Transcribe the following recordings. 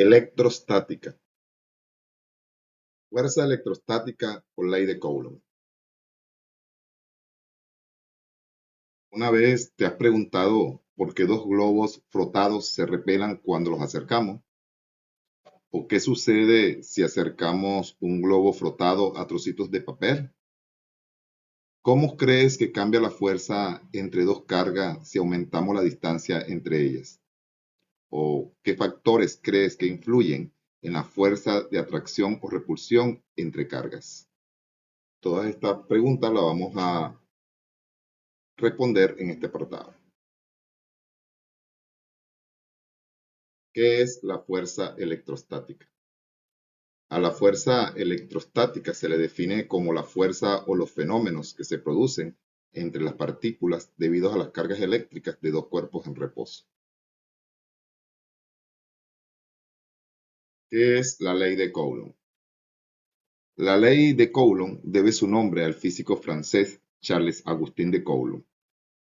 Electrostática. Fuerza electrostática o ley de Coulomb. ¿Una vez te has preguntado por qué dos globos frotados se repelan cuando los acercamos? ¿O qué sucede si acercamos un globo frotado a trocitos de papel? ¿Cómo crees que cambia la fuerza entre dos cargas si aumentamos la distancia entre ellas? ¿O qué factores crees que influyen en la fuerza de atracción o repulsión entre cargas? Todas estas preguntas las vamos a responder en este apartado. ¿Qué es la fuerza electrostática? A la fuerza electrostática se le define como la fuerza o los fenómenos que se producen entre las partículas debido a las cargas eléctricas de dos cuerpos en reposo. ¿Qué es la ley de Coulomb? La ley de Coulomb debe su nombre al físico francés Charles-Augustin de Coulomb,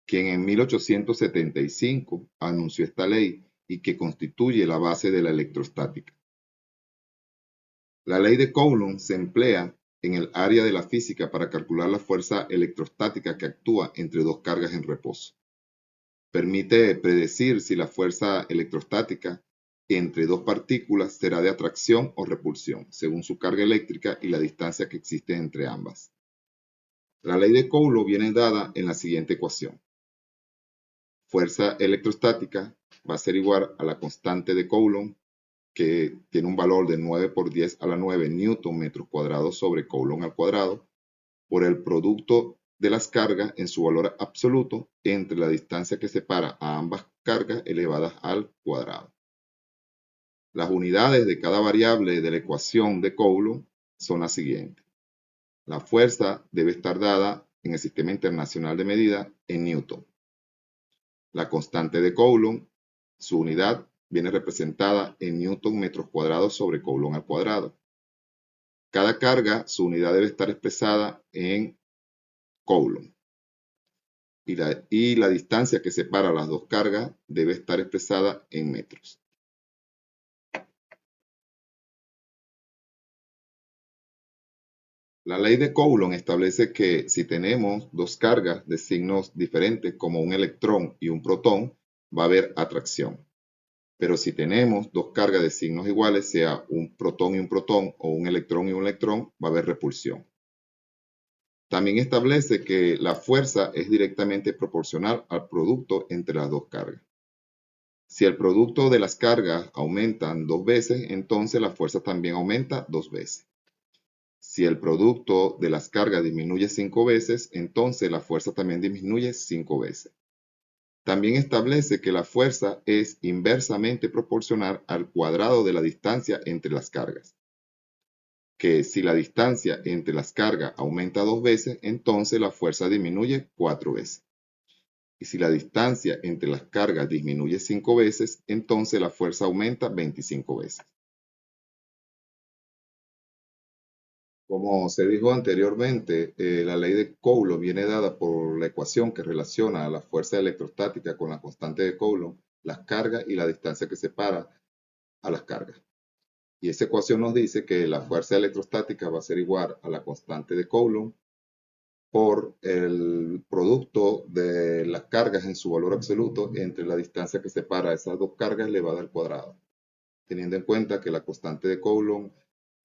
quien en 1875 anunció esta ley y que constituye la base de la electrostática. La ley de Coulomb se emplea en el área de la física para calcular la fuerza electrostática que actúa entre dos cargas en reposo. Permite predecir si la fuerza electrostática entre dos partículas será de atracción o repulsión, según su carga eléctrica y la distancia que existe entre ambas. La ley de Coulomb viene dada en la siguiente ecuación. Fuerza electrostática va a ser igual a la constante de Coulomb, que tiene un valor de 9 por 10 a la 9 newton metros cuadrados sobre Coulomb al cuadrado, por el producto de las cargas en su valor absoluto entre la distancia que separa a ambas cargas elevadas al cuadrado. Las unidades de cada variable de la ecuación de Coulomb son las siguientes. La fuerza debe estar dada en el Sistema Internacional de Medida en newton. La constante de Coulomb, su unidad, viene representada en newton metros cuadrados sobre Coulomb al cuadrado. Cada carga, su unidad debe estar expresada en Coulomb. Y la distancia que separa las dos cargas debe estar expresada en metros. La ley de Coulomb establece que si tenemos dos cargas de signos diferentes como un electrón y un protón, va a haber atracción. Pero si tenemos dos cargas de signos iguales, sea un protón y un protón o un electrón y un electrón, va a haber repulsión. También establece que la fuerza es directamente proporcional al producto entre las dos cargas. Si el producto de las cargas aumentan dos veces, entonces la fuerza también aumenta dos veces. Si el producto de las cargas disminuye 5 veces, entonces la fuerza también disminuye 5 veces. También establece que la fuerza es inversamente proporcional al cuadrado de la distancia entre las cargas. Que si la distancia entre las cargas aumenta 2 veces, entonces la fuerza disminuye 4 veces. Y si la distancia entre las cargas disminuye 5 veces, entonces la fuerza aumenta 25 veces. Como se dijo anteriormente, la ley de Coulomb viene dada por la ecuación que relaciona la fuerza electrostática con la constante de Coulomb, las cargas y la distancia que separa a las cargas. Y esa ecuación nos dice que la fuerza electrostática va a ser igual a la constante de Coulomb por el producto de las cargas en su valor absoluto entre la distancia que separa esas dos cargas elevada al cuadrado, teniendo en cuenta que la constante de Coulomb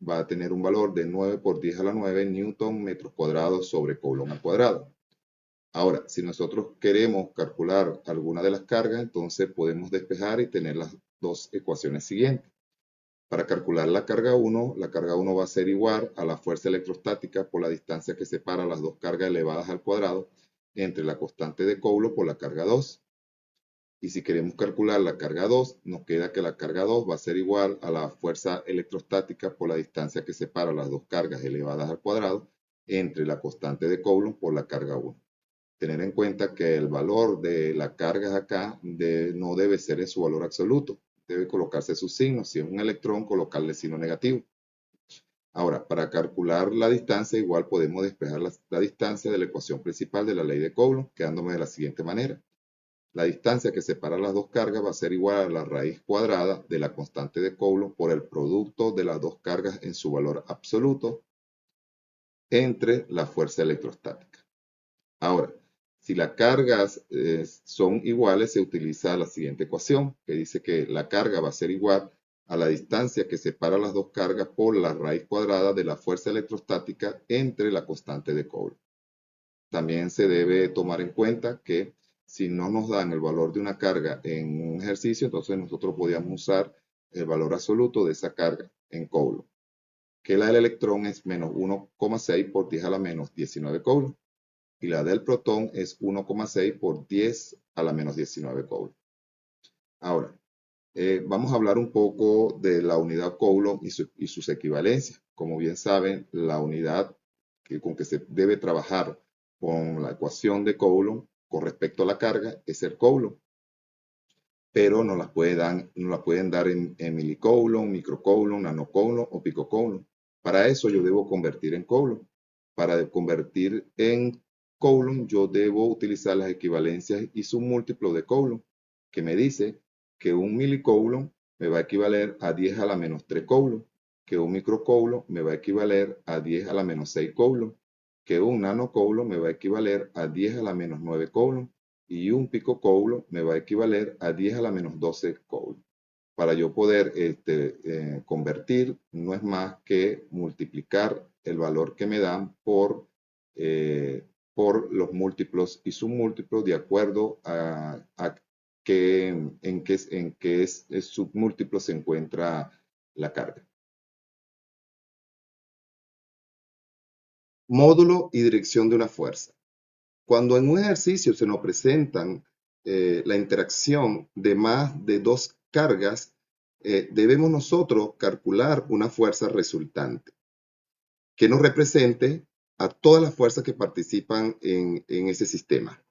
va a tener un valor de 9 por 10 a la 9 newton metros cuadrados sobre Coulomb al cuadrado. Ahora, si nosotros queremos calcular alguna de las cargas, entonces podemos despejar y tener las dos ecuaciones siguientes. Para calcular la carga 1 va a ser igual a la fuerza electrostática por la distancia que separa las dos cargas elevadas al cuadrado entre la constante de Coulomb por la carga 2. Y si queremos calcular la carga 2, nos queda que la carga 2 va a ser igual a la fuerza electrostática por la distancia que separa las dos cargas elevadas al cuadrado entre la constante de Coulomb por la carga 1. Tener en cuenta que el valor de las cargas acá no debe ser en su valor absoluto. Debe colocarse su signo. Si es un electrón, colocarle signo negativo. Ahora, para calcular la distancia, igual podemos despejar la distancia de la ecuación principal de la ley de Coulomb, quedándome de la siguiente manera. La distancia que separa las dos cargas va a ser igual a la raíz cuadrada de la constante de Coulomb por el producto de las dos cargas en su valor absoluto entre la fuerza electrostática. Ahora, si las cargas son iguales, se utiliza la siguiente ecuación, que dice que la carga va a ser igual a la distancia que separa las dos cargas por la raíz cuadrada de la fuerza electrostática entre la constante de Coulomb. También se debe tomar en cuenta que si no nos dan el valor de una carga en un ejercicio, entonces nosotros podíamos usar el valor absoluto de esa carga en Coulomb, que la del electrón es menos 1,6 por 10 a la menos 19 Coulomb y la del protón es 1,6 por 10 a la menos 19 Coulomb. Ahora, vamos a hablar un poco de la unidad Coulomb y sus equivalencias. Como bien saben, la unidad con que se debe trabajar con la ecuación de Coulomb con respecto a la carga es el Coulomb, pero nos la pueden dar en milicoulomb, microcoulomb, nanocoulomb o picocoulomb. Para eso yo debo convertir en Coulomb. Para convertir en Coulomb yo debo utilizar las equivalencias y su múltiplo de Coulomb, que me dice que un milicoulomb me va a equivaler a 10 a la menos 3 Coulomb, que un microcoulomb me va a equivaler a 10 a la menos 6 Coulomb, que un nanocoulomb me va a equivaler a 10 a la menos 9 Coulomb y un picocoulomb me va a equivaler a 10 a la menos 12 Coulomb. Para yo poder convertir, no es más que multiplicar el valor que me dan por los múltiplos y submúltiplos de acuerdo a en qué submúltiplo se encuentra la carga. Módulo y dirección de una fuerza. Cuando en un ejercicio se nos presentan la interacción de más de dos cargas, debemos nosotros calcular una fuerza resultante que nos represente a todas las fuerzas que participan en ese sistema.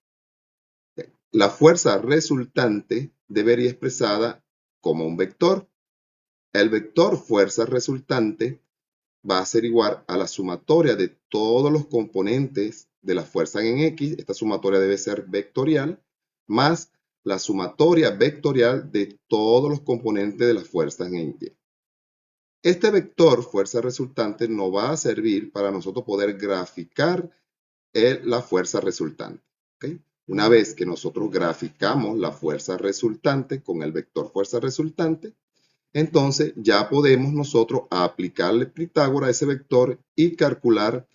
La fuerza resultante debería expresada como un vector. El vector fuerza resultante va a ser igual a la sumatoria de todos los componentes de la fuerza en X. Esta sumatoria debe ser vectorial, más la sumatoria vectorial de todos los componentes de las fuerzas en Y. Este vector fuerza resultante nos va a servir para nosotros poder graficar la fuerza resultante. ¿Okay? Una vez que nosotros graficamos la fuerza resultante con el vector fuerza resultante, entonces ya podemos nosotros aplicarle Pitágoras a ese vector y calcular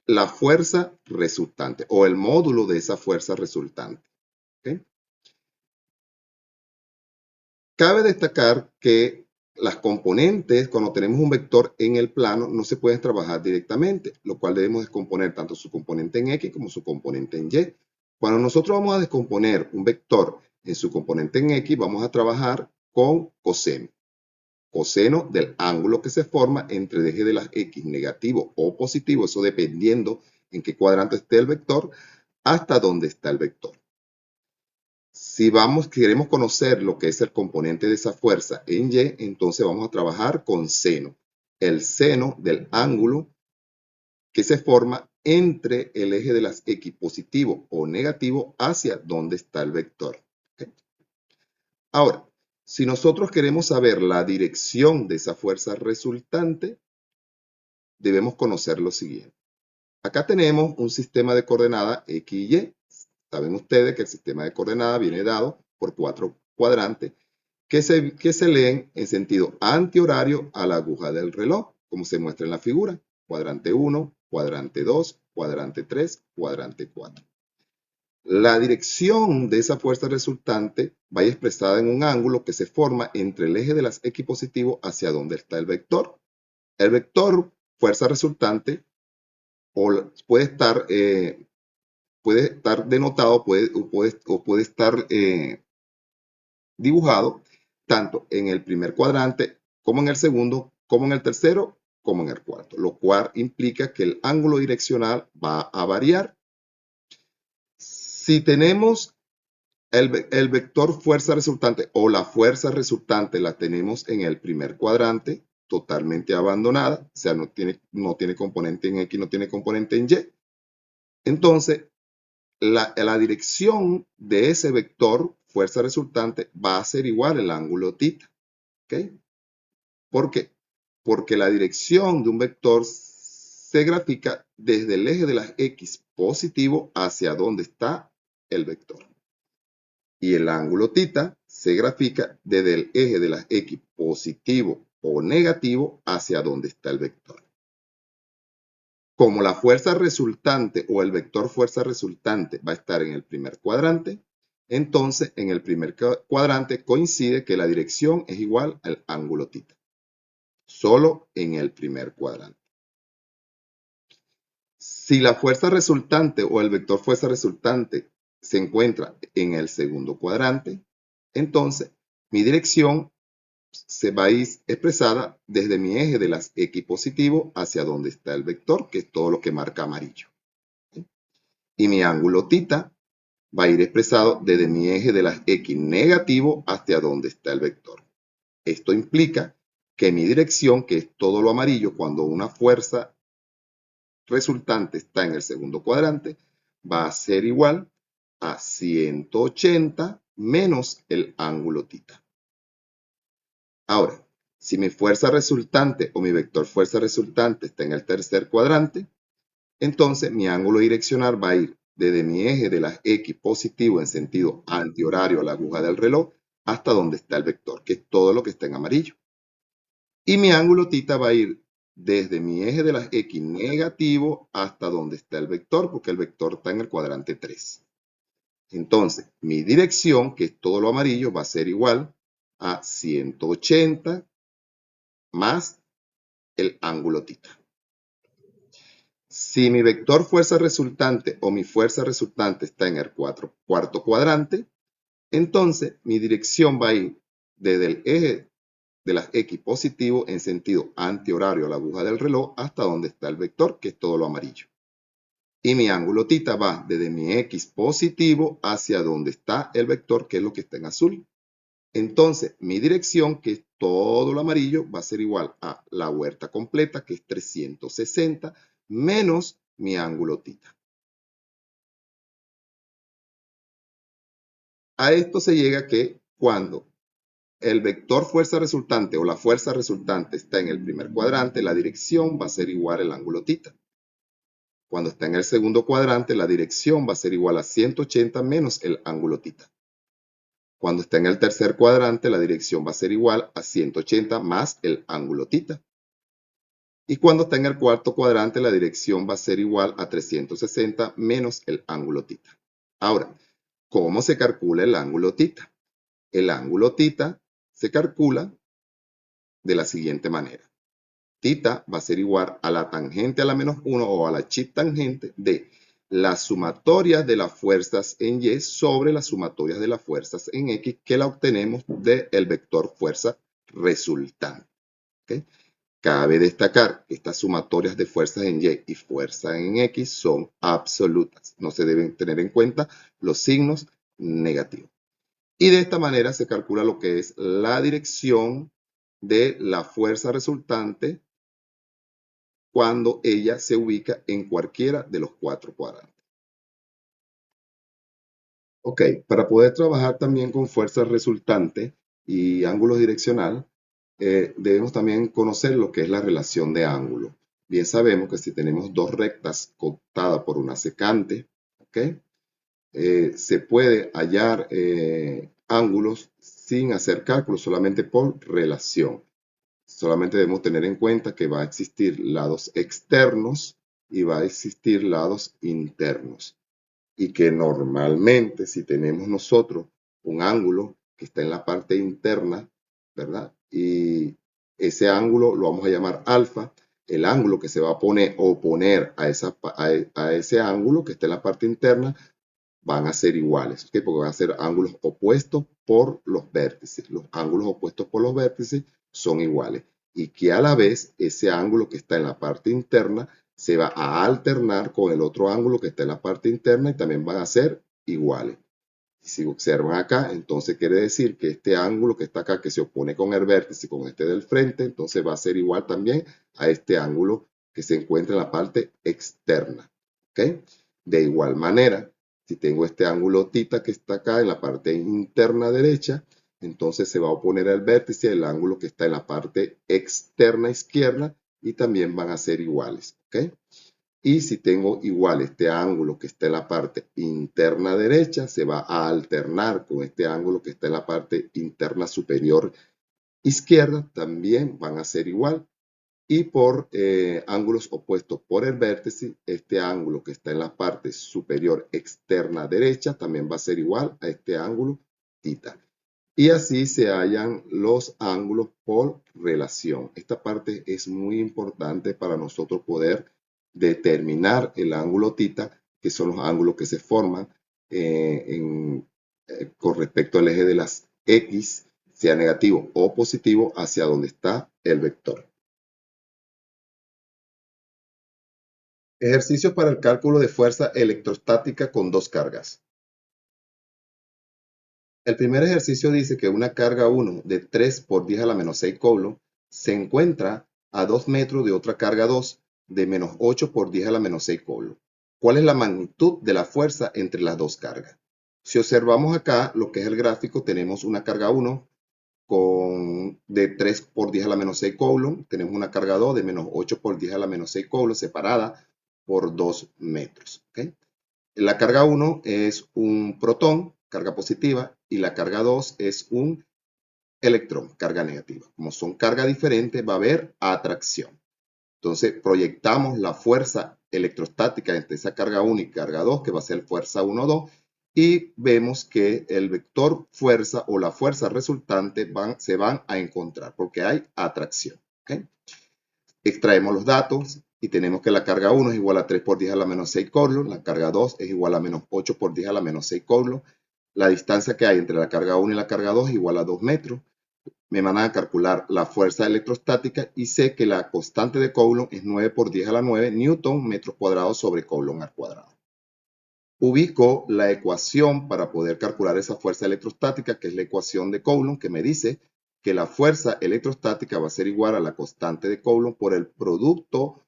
la fuerza resultante o el módulo de esa fuerza resultante. ¿Okay? Cabe destacar que las componentes, cuando tenemos un vector en el plano, no se pueden trabajar directamente, lo cual debemos descomponer tanto su componente en X como su componente en Y. Cuando nosotros vamos a descomponer un vector en su componente en X, vamos a trabajar con coseno. Coseno del ángulo que se forma entre el eje de las X negativo o positivo, eso dependiendo en qué cuadrante esté el vector, hasta dónde está el vector. Si queremos conocer lo que es el componente de esa fuerza en Y, entonces vamos a trabajar con seno. El seno del ángulo que se forma entre el eje de las X positivo o negativo hacia donde está el vector. ¿Okay? Ahora, si nosotros queremos saber la dirección de esa fuerza resultante, debemos conocer lo siguiente. Acá tenemos un sistema de coordenadas X y Y. Saben ustedes que el sistema de coordenadas viene dado por 4 cuadrantes que se leen en sentido antihorario a la aguja del reloj, como se muestra en la figura. Cuadrante 1, cuadrante 2, cuadrante 3, cuadrante 4. La dirección de esa fuerza resultante va expresada en un ángulo que se forma entre el eje de las X positivo hacia donde está el vector. El vector fuerza resultante puede estar denotado o puede estar dibujado tanto en el primer cuadrante como en el segundo, como en el tercero, como en el cuarto, lo cual implica que el ángulo direccional va a variar. Si tenemos el vector fuerza resultante o la fuerza resultante la tenemos en el primer cuadrante, totalmente abandonada, o sea, no tiene componente en X, no tiene componente en Y. Entonces, la dirección de ese vector, fuerza resultante, va a ser igual al ángulo θ. ¿Ok? ¿Por qué? Porque la dirección de un vector se grafica desde el eje de las X positivo hacia donde está el vector. Y el ángulo θ se grafica desde el eje de las X positivo o negativo hacia donde está el vector. Como la fuerza resultante o el vector fuerza resultante va a estar en el primer cuadrante, entonces en el primer cuadrante coincide que la dirección es igual al ángulo θ. Solo en el primer cuadrante. Si la fuerza resultante o el vector fuerza resultante se encuentra en el segundo cuadrante, entonces mi dirección se va a ir expresada desde mi eje de las X positivo hacia donde está el vector, que es todo lo que marca amarillo. Y mi ángulo θ va a ir expresado desde mi eje de las X negativo hacia donde está el vector. Esto implica que mi dirección, que es todo lo amarillo, cuando una fuerza resultante está en el segundo cuadrante, va a ser igual a 180 menos el ángulo θ. Ahora, si mi fuerza resultante o mi vector fuerza resultante está en el tercer cuadrante, entonces mi ángulo direccional va a ir desde mi eje de las X positivo en sentido antihorario a la aguja del reloj hasta donde está el vector, que es todo lo que está en amarillo. Y mi ángulo θ va a ir desde mi eje de las X negativo hasta donde está el vector, porque el vector está en el cuadrante 3. Entonces, mi dirección, que es todo lo amarillo, va a ser igual a 180 más el ángulo θ. Si mi vector fuerza resultante o mi fuerza resultante está en el cuarto cuadrante, entonces mi dirección va a ir desde el eje de las X positivo en sentido antihorario a la aguja del reloj hasta donde está el vector, que es todo lo amarillo. Y mi ángulo θ va desde mi X positivo hacia donde está el vector, que es lo que está en azul. Entonces, mi dirección, que es todo lo amarillo, va a ser igual a la vuelta completa, que es 360, menos mi ángulo θ. A esto se llega que cuando el vector fuerza resultante o la fuerza resultante está en el primer cuadrante, la dirección va a ser igual al ángulo θ. Cuando está en el segundo cuadrante, la dirección va a ser igual a 180 menos el ángulo θ. Cuando está en el tercer cuadrante, la dirección va a ser igual a 180 más el ángulo θ. Y cuando está en el cuarto cuadrante, la dirección va a ser igual a 360 menos el ángulo θ. Ahora, ¿cómo se calcula el ángulo θ? El ángulo θ se calcula de la siguiente manera. Θ va a ser igual a la tangente a la menos 1 o a la tangente de la sumatoria de las fuerzas en Y sobre las sumatorias de las fuerzas en X, que la obtenemos del vector fuerza resultante. ¿Okay? Cabe destacar que estas sumatorias de fuerzas en Y y fuerzas en X son absolutas. No se deben tener en cuenta los signos negativos. Y de esta manera se calcula lo que es la dirección de la fuerza resultante cuando ella se ubica en cualquiera de los cuatro cuadrantes. Ok, para poder trabajar también con fuerza resultante y ángulo direccional, debemos también conocer lo que es la relación de ángulo. Bien sabemos que si tenemos dos rectas cortadas por una secante, ¿okay? Se puede hallar ángulos sin hacer cálculos, solamente por relación. Solamente debemos tener en cuenta que va a existir lados externos y va a existir lados internos. Y que normalmente si tenemos nosotros un ángulo que está en la parte interna, ¿verdad? Y ese ángulo lo vamos a llamar alfa. El ángulo que se va a oponer a ese ángulo que está en la parte interna van a ser iguales, ¿okay? Porque van a ser ángulos opuestos por los vértices. Los ángulos opuestos por los vértices son iguales. Y que a la vez ese ángulo que está en la parte interna se va a alternar con el otro ángulo que está en la parte interna y también van a ser iguales. Si observan acá, entonces quiere decir que este ángulo que está acá, que se opone con el vértice, con este del frente, entonces va a ser igual también a este ángulo que se encuentra en la parte externa. ¿Okay? De igual manera, Si tengo este ángulo θ que está acá en la parte interna derecha, entonces se va a oponer al vértice el ángulo que está en la parte externa izquierda y también van a ser iguales, ¿ok? Y si tengo igual este ángulo que está en la parte interna derecha, se va a alternar con este ángulo que está en la parte interna superior izquierda, también van a ser igual. Y por ángulos opuestos por el vértice, este ángulo que está en la parte superior externa derecha también va a ser igual a este ángulo θ. Y así se hallan los ángulos por relación. Esta parte es muy importante para nosotros poder determinar el ángulo θ, que son los ángulos que se forman con respecto al eje de las X, sea negativo o positivo, hacia donde está el vector. Ejercicio para el cálculo de fuerza electrostática con dos cargas. El primer ejercicio dice que una carga 1 de 3 por 10 a la menos 6 coulombs se encuentra a 2 metros de otra carga 2 de menos 8 por 10 a la menos 6 coulombs. ¿Cuál es la magnitud de la fuerza entre las dos cargas? Si observamos acá lo que es el gráfico, tenemos una carga 1 de 3 por 10 a la menos 6 coulombs. Tenemos una carga 2 de menos 8 por 10 a la menos 6 coulombs separada por 2 metros. ¿Okay? La carga 1 es un protón, carga positiva, y la carga 2 es un electrón, carga negativa. Como son cargas diferentes, va a haber atracción. Entonces, proyectamos la fuerza electrostática entre esa carga 1 y carga 2, que va a ser fuerza 1, 2, y vemos que el vector fuerza o la fuerza resultante se van a encontrar porque hay atracción. ¿Okay? Extraemos los datos y tenemos que la carga 1 es igual a 3 por 10 a la menos 6 coulombs, la carga 2 es igual a menos 8 por 10 a la menos 6 coulombs, la distancia que hay entre la carga 1 y la carga 2 es igual a 2 metros. Me van a calcular la fuerza electrostática y sé que la constante de Coulomb es 9 por 10 a la 9 newton metros cuadrados sobre Coulomb al cuadrado. Ubico la ecuación para poder calcular esa fuerza electrostática, que es la ecuación de Coulomb, que me dice que la fuerza electrostática va a ser igual a la constante de Coulomb por el producto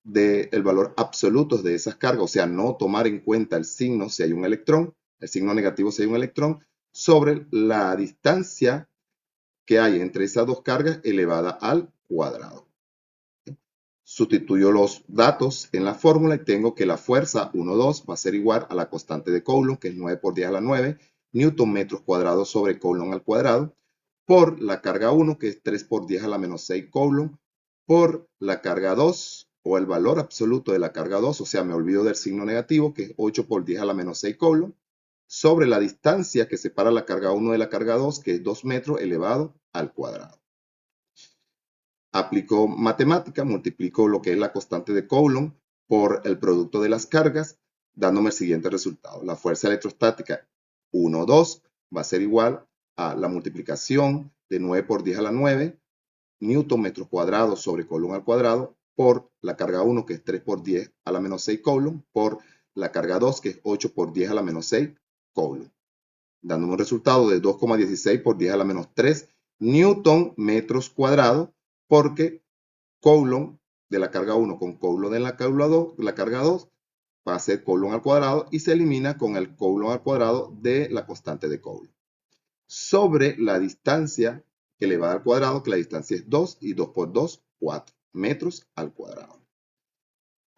del valor absoluto de esas cargas, o sea, no tomar en cuenta el signo si hay un electrón, el signo negativo si hay un electrón, sobre la distancia que hay entre esas dos cargas elevada al cuadrado. Sustituyo los datos en la fórmula y tengo que la fuerza 1, 2 va a ser igual a la constante de Coulomb, que es 9 por 10 a la 9, newton metros cuadrados sobre Coulomb al cuadrado, por la carga 1, que es 3 por 10 a la menos 6 Coulomb, por la carga 2, o el valor absoluto de la carga 2, o sea, me olvido del signo negativo, que es 8 por 10 a la menos 6 Coulomb, sobre la distancia que separa la carga 1 de la carga 2, que es 2 metros elevado al cuadrado. Aplico matemática, multiplico lo que es la constante de Coulomb por el producto de las cargas, dándome el siguiente resultado. La fuerza electrostática 1, 2 va a ser igual a la multiplicación de 9 por 10 a la 9, newton metros cuadrados sobre Coulomb al cuadrado, por la carga 1, que es 3 por 10 a la menos 6 Coulomb, por la carga 2, que es 8 por 10 a la menos 6 Coulomb, dándome un resultado de 2,16 por 10 a la menos 3 newton metros cuadrados, porque Coulomb de la carga 1 con Coulomb de la carga 2 va a ser Coulomb al cuadrado y se elimina con el Coulomb al cuadrado de la constante de Coulomb. Sobre la distancia elevada al cuadrado, que la distancia es 2 y 2 por 2, 4 metros al cuadrado.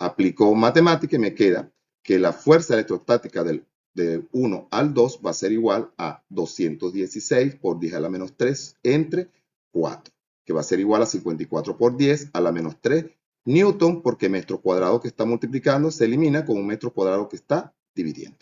Aplico matemática y me queda que la fuerza electrostática de 1 al 2 va a ser igual a 216 por 10 a la menos 3 entre 4, que va a ser igual a 54 por 10 a la menos 3 newton, porque metro cuadrado que está multiplicando se elimina con un metro cuadrado que está dividiendo.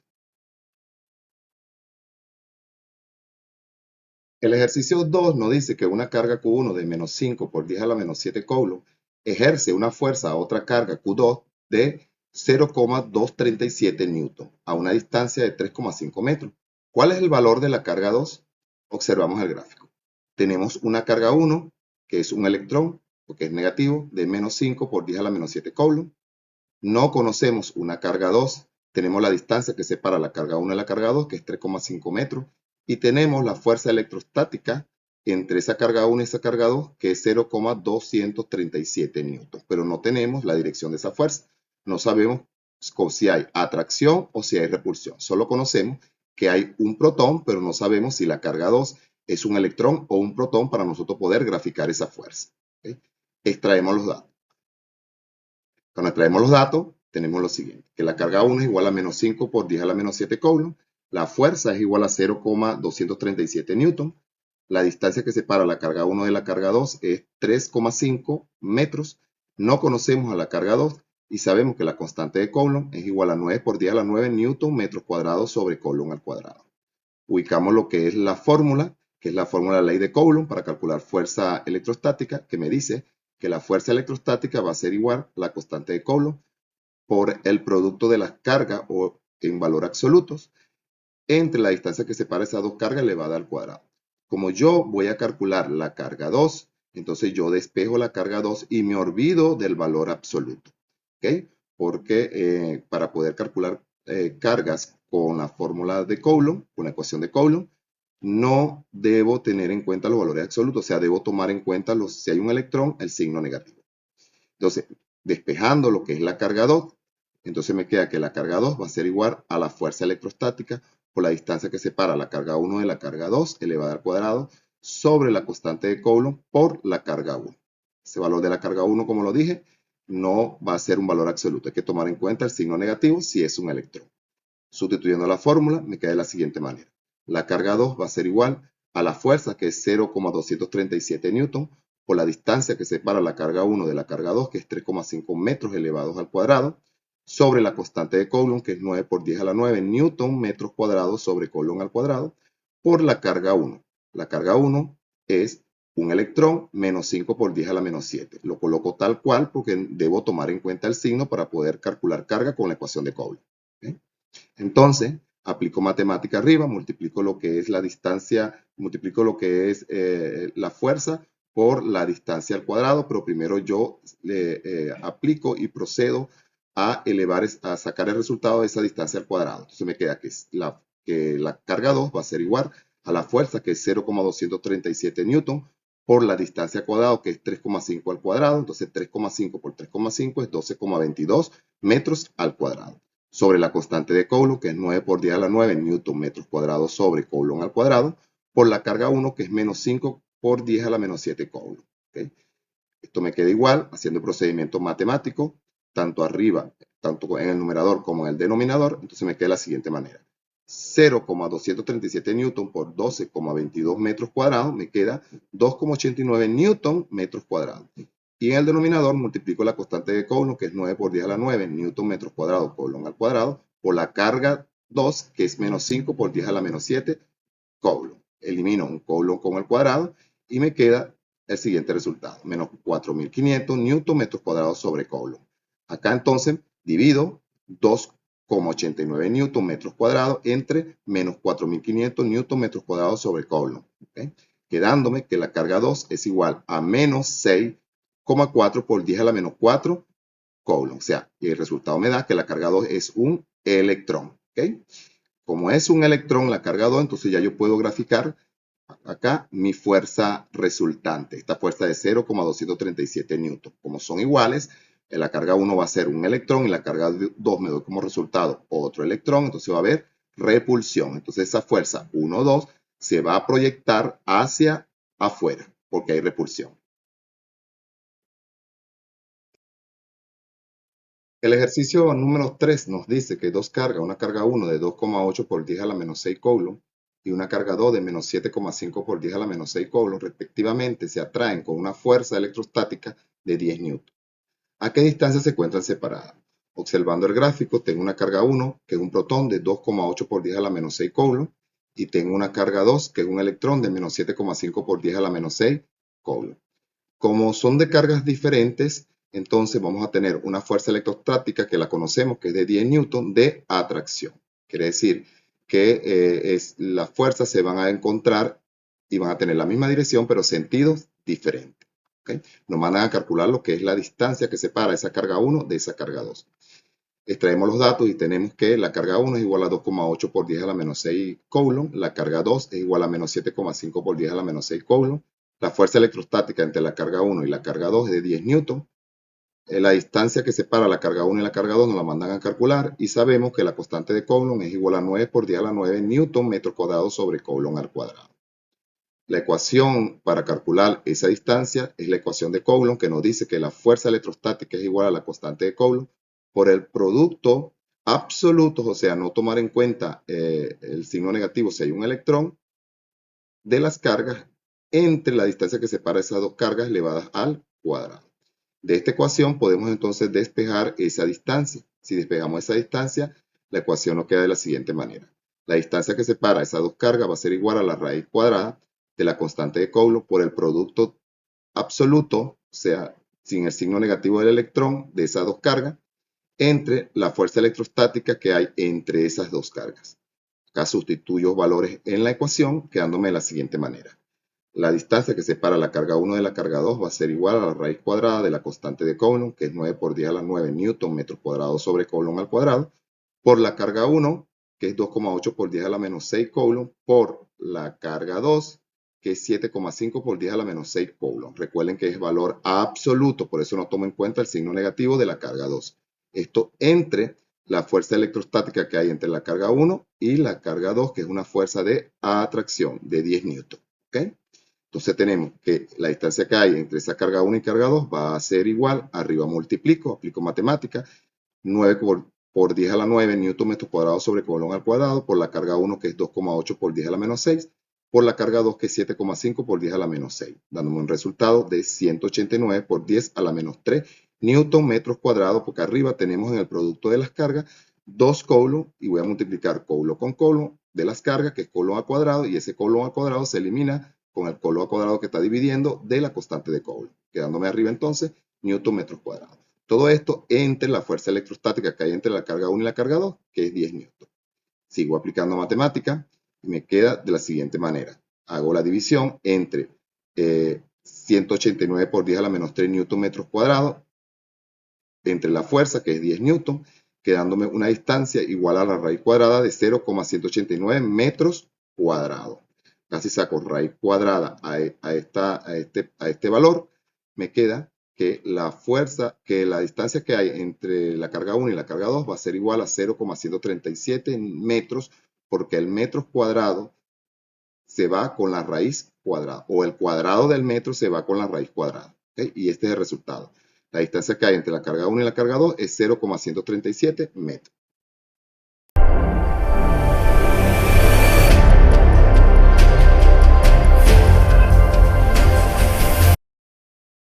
El ejercicio 2 nos dice que una carga Q1 de menos 5 por 10 a la menos 7 coulombs ejerce una fuerza a otra carga Q2 de 0,237 newton a una distancia de 3,5 metros. ¿Cuál es el valor de la carga 2? Observamos el gráfico. Tenemos una carga 1, que es un electrón, porque es negativo, de menos 5 por 10 a la menos 7 coulombs. No conocemos una carga 2. Tenemos la distancia que separa la carga 1 de la carga 2, que es 3,5 metros. Y tenemos la fuerza electrostática entre esa carga 1 y esa carga 2, que es 0,237 newton. Pero no tenemos la dirección de esa fuerza. No sabemos si hay atracción o si hay repulsión. Solo conocemos que hay un protón, pero no sabemos si la carga 2 es un electrón o un protón para nosotros poder graficar esa fuerza. ¿Okay? Extraemos los datos. Cuando extraemos los datos, tenemos lo siguiente, que la carga 1 es igual a menos 5 por 10 a la menos 7 coulomb, la fuerza es igual a 0,237 newton, la distancia que separa la carga 1 de la carga 2 es 3,5 metros, no conocemos a la carga 2 y sabemos que la constante de Coulomb es igual a 9 por 10 a la 9 newton metros cuadrados sobre Coulomb al cuadrado. Ubicamos lo que es la fórmula, que es la fórmula de la ley de Coulomb para calcular fuerza electrostática, que me dice que la fuerza electrostática va a ser igual a la constante de Coulomb por el producto de las cargas o en valor absolutos entre la distancia que separa esas dos cargas elevada al cuadrado. Como yo voy a calcular la carga 2, entonces yo despejo la carga 2 y me olvido del valor absoluto. ¿Okay? Porque para poder calcular cargas con la fórmula de Coulomb, con la ecuación de Coulomb, no debo tener en cuenta los valores absolutos, o sea, debo tomar en cuenta si hay un electrón, el signo negativo. Entonces, despejando lo que es la carga 2, entonces me queda que la carga 2 va a ser igual a la fuerza electrostática por la distancia que separa la carga 1 de la carga 2 elevada al cuadrado sobre la constante de Coulomb por la carga 1. Ese valor de la carga 1, como lo dije, no va a ser un valor absoluto. Hay que tomar en cuenta el signo negativo si es un electrón. Sustituyendo la fórmula, me queda de la siguiente manera. La carga 2 va a ser igual a la fuerza, que es 0,237 newton, por la distancia que separa la carga 1 de la carga 2, que es 3,5 metros elevados al cuadrado, sobre la constante de Coulomb, que es 9 por 10 a la 9 newton metros cuadrados sobre Coulomb al cuadrado, por la carga 1. La carga 1 es un electrón menos 5 por 10 a la menos 7. Lo coloco tal cual porque debo tomar en cuenta el signo para poder calcular carga con la ecuación de Coulomb. ¿Okay? Entonces, aplico matemática arriba, multiplico lo que es la distancia, multiplico lo que es la fuerza por la distancia al cuadrado, pero primero yo aplico y procedo a elevar, a sacar el resultado de esa distancia al cuadrado. Entonces me queda que la carga 2 va a ser igual a la fuerza, que es 0,237 newton, por la distancia al cuadrado, que es 3,5 al cuadrado. Entonces 3,5 por 3,5 es 12,22 metros al cuadrado. Sobre la constante de Coulomb, que es 9 por 10 a la 9 newton metros cuadrados sobre Coulomb al cuadrado, por la carga 1, que es menos 5 por 10 a la menos 7 Coulomb. ¿Okay? Esto me queda igual, haciendo el procedimiento matemático, tanto arriba, tanto en el numerador como en el denominador. Entonces me queda de la siguiente manera. 0,237 newton por 12,22 metros cuadrados me queda 2,89 newton metros cuadrados. Y en el denominador multiplico la constante de Coulomb, que es 9 por 10 a la 9 newton metros cuadrados Coulomb al cuadrado, por la carga 2, que es menos 5 por 10 a la menos 7 Coulomb. Elimino un Coulomb con el cuadrado y me queda el siguiente resultado, menos 4.500 newton metros cuadrados sobre Coulomb. Acá entonces divido 2,89 newton metros cuadrados entre menos 4.500 newton metros cuadrados sobre Coulomb. ¿Okay? Quedándome que la carga 2 es igual a menos 6,4 por 10 a la menos 4 Coulomb. O sea, el resultado me da que la carga 2 es un electrón. ¿Okay? Como es un electrón la carga 2, entonces ya yo puedo graficar acá mi fuerza resultante. Esta fuerza de 0,237 newton. Como son iguales, la carga 1 va a ser un electrón y la carga 2 me doy como resultado otro electrón. Entonces va a haber repulsión. Entonces esa fuerza 1, 2 se va a proyectar hacia afuera porque hay repulsión. El ejercicio número 3 nos dice que dos cargas, una carga 1 de 2,8 por 10 a la menos 6 Coulomb y una carga 2 de menos 7,5 por 10 a la menos 6 Coulomb, respectivamente, se atraen con una fuerza electrostática de 10 newton. ¿A qué distancia se encuentran separadas? Observando el gráfico, tengo una carga 1, que es un protón de 2,8 por 10 a la menos 6 Coulomb, y tengo una carga 2, que es un electrón de menos 7,5 por 10 a la menos 6 Coulomb. Como son de cargas diferentes, entonces vamos a tener una fuerza electrostática que la conocemos, que es de 10 newton de atracción. Quiere decir que las fuerzas se van a encontrar y van a tener la misma dirección, pero sentidos diferentes. ¿Okay? Nos van a calcular lo que es la distancia que separa esa carga 1 de esa carga 2. Extraemos los datos y tenemos que la carga 1 es igual a 2,8 por 10 a la menos 6 Coulomb, la carga 2 es igual a menos 7,5 por 10 a la menos 6 Coulomb, la fuerza electrostática entre la carga 1 y la carga 2 es de 10 newton, La distancia que separa la carga 1 y la carga 2 nos la mandan a calcular y sabemos que la constante de Coulomb es igual a 9 por 10 a la 9 newton metro cuadrado sobre Coulomb al cuadrado. La ecuación para calcular esa distancia es la ecuación de Coulomb, que nos dice que la fuerza electrostática es igual a la constante de Coulomb por el producto absoluto, o sea, no tomar en cuenta el signo negativo si hay un electrón, de las cargas entre la distancia que separa esas dos cargas elevadas al cuadrado. De esta ecuación podemos entonces despejar esa distancia. Si despejamos esa distancia, la ecuación nos queda de la siguiente manera. La distancia que separa esas dos cargas va a ser igual a la raíz cuadrada de la constante de Coulomb por el producto absoluto, o sea, sin el signo negativo del electrón de esas dos cargas, entre la fuerza electrostática que hay entre esas dos cargas. Acá sustituyo valores en la ecuación, quedándome de la siguiente manera. La distancia que separa la carga 1 de la carga 2 va a ser igual a la raíz cuadrada de la constante de Coulomb, que es 9 por 10 a la 9 newton metro cuadrado sobre Coulomb al cuadrado, por la carga 1, que es 2,8 por 10 a la menos 6 Coulomb, por la carga 2, que es 7,5 por 10 a la menos 6 Coulomb. Recuerden que es valor absoluto, por eso no tomo en cuenta el signo negativo de la carga 2. Esto entre la fuerza electrostática que hay entre la carga 1 y la carga 2, que es una fuerza de atracción de 10 newton. ¿Okay? Entonces tenemos que la distancia que hay entre esa carga 1 y carga 2 va a ser igual, arriba multiplico, aplico matemática, 9 por 10 a la 9 newton metro cuadrado sobre Coulomb al cuadrado, por la carga 1 que es 2,8 por 10 a la menos 6, por la carga 2 que es 7,5 por 10 a la menos 6, dándome un resultado de 189 por 10 a la menos 3 newton metros cuadrados, porque arriba tenemos en el producto de las cargas 2 Coulomb y voy a multiplicar Coulomb con Coulomb de las cargas, que es Coulomb al cuadrado, y ese Coulomb al cuadrado se elimina con el Coulomb al cuadrado que está dividiendo de la constante de Coulomb, quedándome arriba entonces newton metros cuadrados. Todo esto entre la fuerza electrostática que hay entre la carga 1 y la carga 2, que es 10 newton. Sigo aplicando matemática y me queda de la siguiente manera. Hago la división entre 189 por 10 a la menos 3 newton metros cuadrados entre la fuerza, que es 10 newton, quedándome una distancia igual a la raíz cuadrada de 0,189 metros cuadrados. Casi saco raíz cuadrada a este valor, me queda que la fuerza, que la distancia que hay entre la carga 1 y la carga 2 va a ser igual a 0,137 metros, porque el metro cuadrado se va con la raíz cuadrada, o el cuadrado del metro se va con la raíz cuadrada. ¿Okay? Y este es el resultado. La distancia que hay entre la carga 1 y la carga 2 es 0,137 metros.